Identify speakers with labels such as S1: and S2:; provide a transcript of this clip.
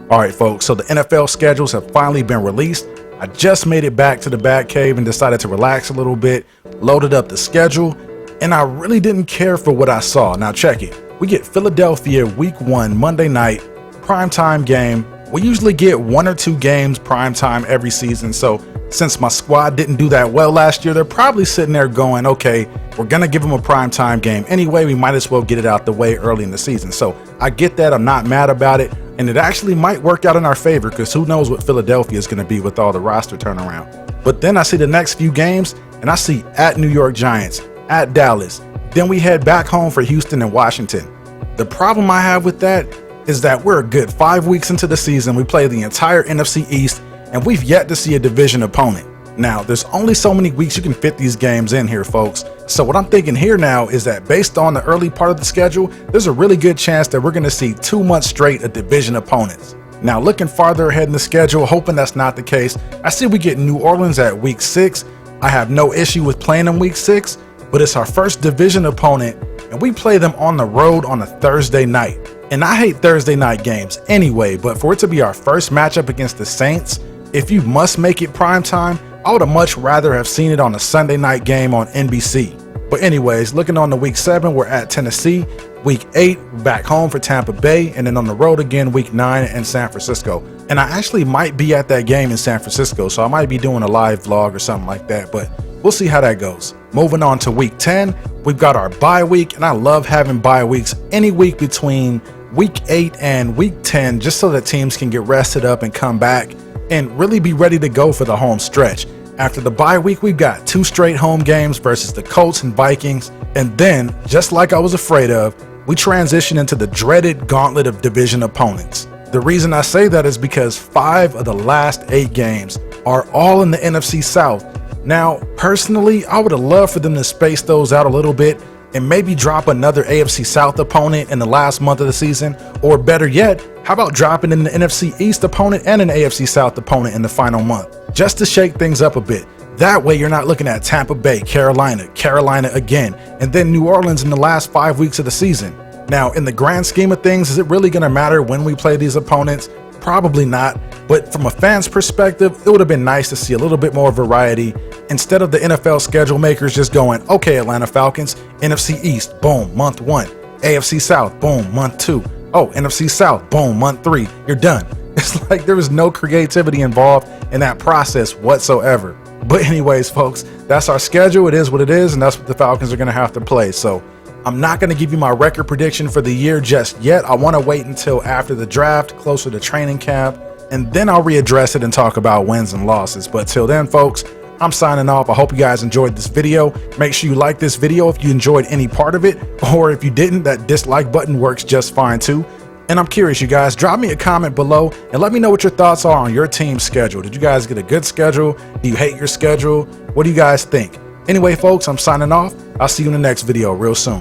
S1: Alright folks, so the NFL schedules have finally been released. I just made it back to the Batcave and decided to relax a little bit, loaded up the schedule, and I really didn't care for what I saw. Now check it. We get Philadelphia week 1 Monday night, primetime game. We usually get 1 or 2 games primetime every season, so since my squad didn't do that well last year, they're probably sitting there going, okay, we're gonna give them a primetime game anyway, we might as well get it out the way early in the season. So I get that, I'm not mad about it, and it actually might work out in our favor because who knows what Philadelphia is gonna be with all the roster turnaround. But then I see the next few games and I see at New York Giants, at Dallas, then we head back home for Houston and Washington. The problem I have with that is that we're a good 5 weeks into the season, we play the entire NFC East, and we've yet to see a division opponent. Now, there's only so many weeks you can fit these games in here, folks. So what I'm thinking here now is that based on the early part of the schedule, there's a really good chance that we're gonna see 2 months straight of division opponents. Now, looking farther ahead in the schedule, hoping that's not the case, I see we get New Orleans at week 6. I have no issue with playing them week 6, but it's our first division opponent, and we play them on the road on a Thursday night. And I hate Thursday night games anyway, but for it to be our first matchup against the Saints, if you must make it primetime, I would have much rather have seen it on a Sunday night game on NBC. But anyways, looking on to week 7, we're at Tennessee. Week 8, we're back home for Tampa Bay, and then on the road again week 9 in San Francisco. And I actually might be at that game in San Francisco, so I might be doing a live vlog or something like that, but we'll see how that goes. Moving on to week 10, we've got our bye week, and I love having bye weeks any week between week 8 and week 10 just so that teams can get rested up and come back and really be ready to go for the home stretch. After the bye week, we've got 2 straight home games versus the Colts and Vikings, and then, just like I was afraid of, we transition into the dreaded gauntlet of division opponents. The reason I say that is because 5 of the last 8 games are all in the NFC South. Now, personally, I would have loved for them to space those out a little bit and maybe drop another AFC South opponent in the last month of the season, or better yet, how about dropping in an NFC East opponent and an AFC South opponent in the final month, just to shake things up a bit. That way you're not looking at Tampa Bay, Carolina again, and then New Orleans in the last 5 weeks of the season. Now, in the grand scheme of things, is it really gonna matter when we play these opponents? Probably not, but from a fan's perspective, it would have been nice to see a little bit more variety instead of the NFL schedule makers just going, okay, Atlanta Falcons, NFC East, boom, month 1, AFC South, boom, month 2, oh, NFC South, boom, month 3, you're done. It's like there was no creativity involved in that process whatsoever. But anyways, folks, that's our schedule. It is what it is, and that's what the Falcons are gonna have to play. So I'm not going to give you my record prediction for the year just yet. I want to wait until after the draft, closer to training camp, and then I'll readdress it and talk about wins and losses. But till then, folks, I'm signing off. I hope you guys enjoyed this video. Make sure you like this video if you enjoyed any part of it, or if you didn't, that dislike button works just fine too. And I'm curious, you guys, drop me a comment below and let me know what your thoughts are on your team's schedule. Did you guys get a good schedule? Do you hate your schedule? What do you guys think? Anyway, folks, I'm signing off. I'll see you in the next video real soon.